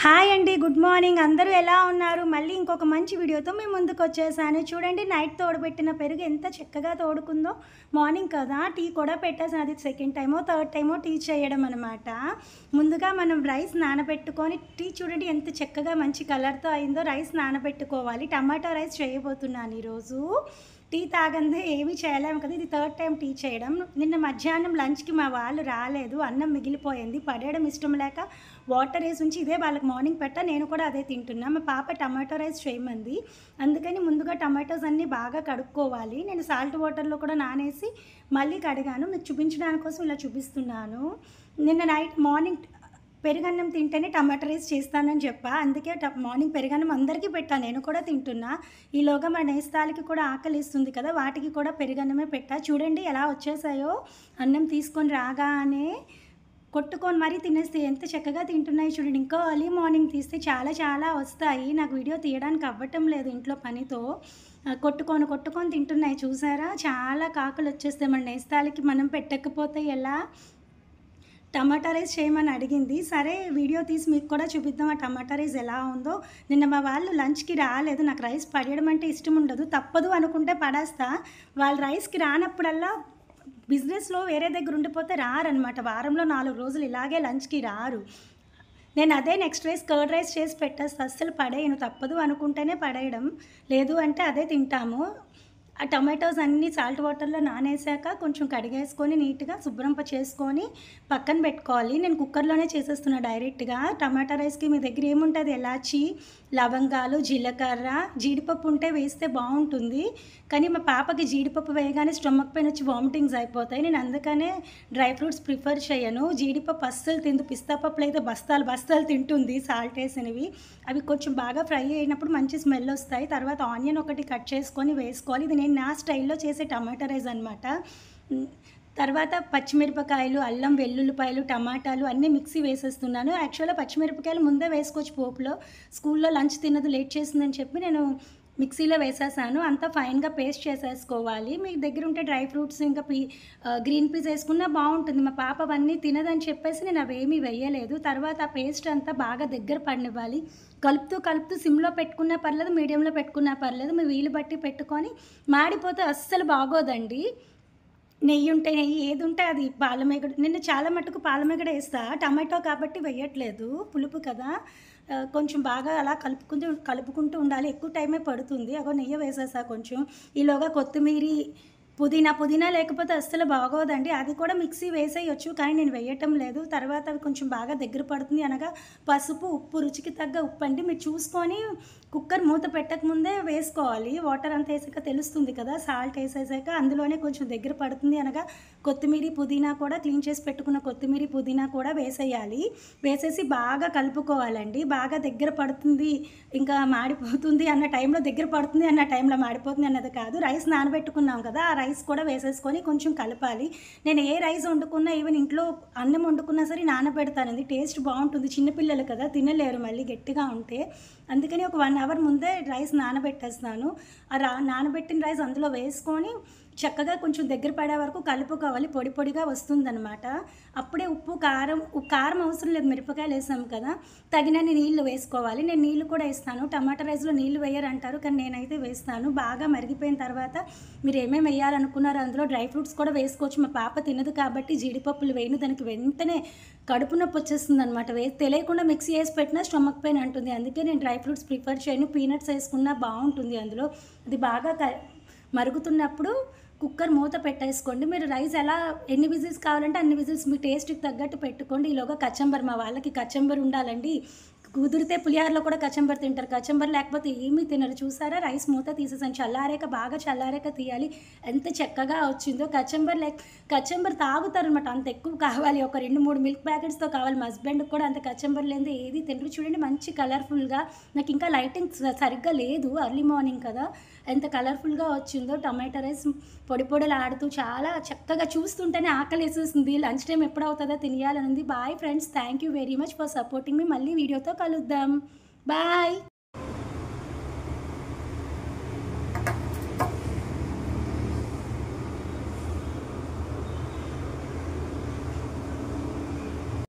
Hi అండి, good morning. అందరూ ఎలా ఉన్నారు? మళ్ళీ ఇంకొక మంచి వీడియోతో మేము ముందుకు వచ్చేసాను. చూడండి, నైట్ తోడబెట్టిన పెరుగు ఎంత చక్కగా తోడుకుందో. మార్నింగ్ కదా టీ కూడా పెట్టేసాను. అది సెకండ్ టైమో థర్డ్ టైమో టీ చేయడం అనమాట. ముందుగా మనం రైస్ నానబెట్టుకొని, టీ చూడండి ఎంత చక్కగా మంచి కలర్తో అయిందో. రైస్ నానబెట్టుకోవాలి. టమాటా రైస్ చేయబోతున్నాను ఈరోజు. టీ తాగందే ఏమీ చేయలేము కదా. ఇది థర్డ్ టైం టీ చేయడం. నిన్న మధ్యాహ్నం లంచ్కి మా వాళ్ళు రాలేదు, అన్నం మిగిలిపోయింది. పడేయడం ఇష్టం లేక వాటర్ వేసి ఉంచి ఇదే వాళ్ళకి మార్నింగ్ పెట్టా. నేను కూడా అదే తింటున్నా. మా పాప టమాటో రైస్ చేయమంది, అందుకని ముందుగా టమాటోస్ అన్నీ బాగా కడుక్కోవాలి. నేను సాల్ట్ వాటర్లో కూడా నానేసి మళ్ళీ కడిగాను. మీకు చూపించడానికి కోసం ఇలా చూపిస్తున్నాను. నిన్న మార్నింగ్ పెరుగన్నం తింటేనే టమాటో రైస్ చేస్తానని చెప్పా, అందుకే మార్నింగ్ పెరుగన్నం అందరికీ పెట్టా, నేను కూడా తింటున్నా. ఈలోగా మా నేస్తాలకి కూడా ఆకలి ఇస్తుంది కదా, వాటికి కూడా పెరుగన్నమే పెట్టా. చూడండి ఎలా వచ్చేసాయో. అన్నం తీసుకొని రాగానే కొట్టుకొని మరీ తినేస్తే ఎంత చక్కగా తింటున్నాయి చూడండి. ఇంకా ఎర్లీ మార్నింగ్ తీస్తే చాలా చాలా వస్తాయి. నాకు వీడియో తీయడానికి అవ్వటం లేదు ఇంట్లో పనితో. కొట్టుకొని తింటున్నాయి చూసారా. చాలా కాకులు వచ్చేస్తాయి. మన నేస్తాలకి మనం పెట్టకపోతే ఎలా. టమాటా రైస్ చేయమని అడిగింది. సరే వీడియో తీసి మీకు కూడా చూపిద్దాం ఆ టమాటా రైస్ ఎలా ఉందో. నిన్న మా వాళ్ళు లంచ్కి రాలేదు. నాకు రైస్ పడేయడం అంటే ఇష్టం ఉండదు, తప్పదు అనుకుంటే పడేస్తా. వాళ్ళు రైస్కి రానప్పుడల్లా బిజినెస్లో వేరే దగ్గర ఉండిపోతే రారనమాట. వారంలో 4 రోజులు ఇలాగే లంచ్కి రారు. నేను అదే నెక్స్ట్ రైస్ కర్డ్ రైస్ చేసి పెట్టేస్తా. అస్సలు పడేయను, తప్పదు అనుకుంటేనే పడేయడం, లేదు అంటే అదే తింటాము. ఆ టమాటోస్ అన్నీ సాల్ట్ వాటర్లో నానేసాక కొంచెం కడిగేసుకొని నీట్గా శుభ్రం చేసుకొని పక్కన పెట్టుకోవాలి. నేను కుక్కర్లోనే చేసేస్తున్నా డైరెక్ట్గా. టమాటా రైస్కి మీ దగ్గర ఏముంటుంది, ఎలాచి, లవంగాలు, జీలకర్ర, జీడిపప్పు ఉంటే వేస్తే బాగుంటుంది. కానీ మా పాపకి జీడిపప్పు వేయగానే స్టమక్ పెయిన్ వచ్చి వామిటింగ్స్ అయిపోతాయి. నేను అందుకనే డ్రై ఫ్రూట్స్ ప్రిఫర్ చేయను. జీడిపప్పు అస్సలు తిందు. పిస్తా పప్పులు అయితే బస్తాలు తింటుంది సాల్ట్ వేసినవి. అవి కొంచెం బాగా ఫ్రై అయినప్పుడు మంచి స్మెల్ వస్తాయి. తర్వాత ఆనియన్ ఒకటి కట్ చేసుకొని వేసుకోవాలి. ఇది నేను నా స్టైల్లో చేసే టమాటా రైస్ అనమాట. తర్వాత పచ్చిమిరపకాయలు, అల్లం, వెల్లుల్లిపాయలు, టమాటాలు అన్నీ మిక్సీ వేసేస్తున్నాను. యాక్చువల్గా పచ్చిమిరపకాయలు ముందే వేసుకోవచ్చు పోపులో. స్కూల్లో లంచ్ తినదు, లేట్ చేసిందని చెప్పి నేను మిక్సీలో వేసేసాను. అంతా ఫైన్గా పేస్ట్ చేసేసుకోవాలి. మీ దగ్గర ఉంటే డ్రై ఫ్రూట్స్ ఇంకా గ్రీన్ పీస్ వేసుకున్నా బాగుంటుంది. మా పాప అవన్నీ తినదని చెప్పేసి నేను అవేమీ వేయలేదు. తర్వాత ఆ పేస్ట్ అంతా బాగా దగ్గర పడినివ్వాలి. కలుపుతూ సిమ్లో పెట్టుకున్నా పర్లేదు, మీడియంలో పెట్టుకున్నా పర్లేదు, మీ వీలు బట్టి పెట్టుకొని. మాడిపోతే అస్సలు బాగోదండి. నెయ్యి ఉంటే నెయ్యి, ఏది ఉంటే అది. పాలమేగడ నిన్న చాలా మట్టుకు పాలమేగడ వేస్తా, టమాటో కాబట్టి వేయట్లేదు, పులుపు కదా. కొంచెం బాగా అలా కలుపుకుంటూ ఉండాలి. ఎక్కువ టైమే పడుతుంది. అగో నెయ్యి వేసేసా కొంచెం. ఈలోగా కొత్తిమీరి, పుదీనా లేకపోతే అస్సలు బాగోదండి. అది కూడా మిక్సీ వేసేయచ్చు, కానీ నేను వేయటం లేదు. తర్వాత అవి కొంచెం బాగా దగ్గర పడుతుంది అనగా పసుపు, ఉప్పు, రుచికి తగ్గ ఉప్పు అండి. మీరు చూసుకొని కుక్కర్ మూత పెట్టకముందే వేసుకోవాలి. వాటర్ అంతా వేసాక తెలుస్తుంది కదా. సాల్ట్ వేసేసాక అందులోనే కొంచెం దగ్గర పడుతుంది అనగా కొత్తిమీర, పుదీనా కూడా క్లీన్ చేసి పెట్టుకున్న కొత్తిమీర, పుదీనా కూడా వేసేయాలి. వేసేసి బాగా కలుపుకోవాలండి. బాగా దగ్గర పడుతుంది, ఇంకా మాడిపోతుంది అన్న టైంలో, దగ్గర పడుతుంది అన్న టైంలో మాడిపోతుంది అన్నది కాదు. రైస్ నానబెట్టుకున్నాం కదా, ఆ రైస్ కూడా వేసేసుకొని కొంచెం కలపాలి. నేను ఏ రైస్ వండుకున్నా, ఈవెన్ ఇంట్లో అన్నం వండుకున్నా సరే నానబెడతాను. అది టేస్ట్ బాగుంటుంది. చిన్నపిల్లలు కదా, తినలేరు మళ్ళీ గట్టిగా ఉంటే. అందుకని ఒక 1 అవర్ ముందే రైస్ నానబెట్టేస్తాను. నానబెట్టిన రైస్ అందులో వేసుకొని చక్కగా కొంచెం దగ్గర పడే వరకు కలుపుకోవాలి. పొడిగా వస్తుందన్నమాట. అప్పుడే కారం అవసరం లేదు, మిరపకాయలు వేసాం కదా. తగినన్ని నీళ్లు వేసుకోవాలి. నేను నీళ్లు కూడా వేస్తాను. టమాటా రైస్లో నీళ్లు వేయరంటారు, కానీ నేనైతే వేస్తాను. బాగా మరిగిపోయిన తర్వాత మీరు ఏమేమి వేయాలనుకున్నారో అందులో డ్రై ఫ్రూట్స్ కూడా వేసుకోవచ్చు. మా పాప తినదు కాబట్టి జీడిపప్పులు వేయను, దానికి వెంటనే కడుపు నొప్పి వచ్చేస్తుంది అనమాట. తెలియకుండా మిక్సీ వేసి పెట్టినా స్టమక్ పెయిన్ అంటుంది. అందుకే నేను డ్రై ఫ్రూట్స్ ప్రిఫర్ చేయను. పీనట్స్ వేసుకున్నా బాగుంటుంది అందులో. అది బాగా మరుగుతున్నప్పుడు కుక్కర్ మూత పెట్టేసుకోండి. మీరు రైస్ ఎన్ని విజిల్స్ కావాలంటే అన్ని విజిల్స్ మీ టేస్ట్కి తగ్గట్టు పెట్టుకోండి. ఈలోగా కచంబర్, మా వాళ్ళకి కచంబర్ ఉండాలండి. కుదిరితే పులిహారలో కూడా కచంబర్ తింటారు. కచంబర్ లేకపోతే ఏమీ తినరు. చూసారా, రైస్ మూత తీసేసాను. బాగా చల్లారాక తీయాలి. ఎంత చక్కగా వచ్చిందో. కచంబర్ తాగుతారు అనమాట. అంత ఎక్కువ కావాలి, ఒక 2-3 మిల్క్ ప్యాకెట్స్తో కావాలి. మా హస్బెండ్కి కూడా అంత కచంబర్ లేనిదే ఏది తింటారు. చూడండి మంచి కలర్ఫుల్గా. నాకు ఇంకా లైటింగ్ సరిగ్గా లేదు, ఎర్లీ మార్నింగ్ కదా, ఎంత కలర్ఫుల్గా వచ్చిందో. టమాటా రైస్ పొడిలాడుతూ చాలా చక్కగా, చూస్తుంటేనే ఆకలి వేసేస్తుంది. లంచ్ టైం ఎప్పుడు అవుతుందో తినేయాలని ఉంది. Bye friends, thank you very much for supporting me. మళ్ళీ వీడియోతో కలుద్దాం. బాయ్.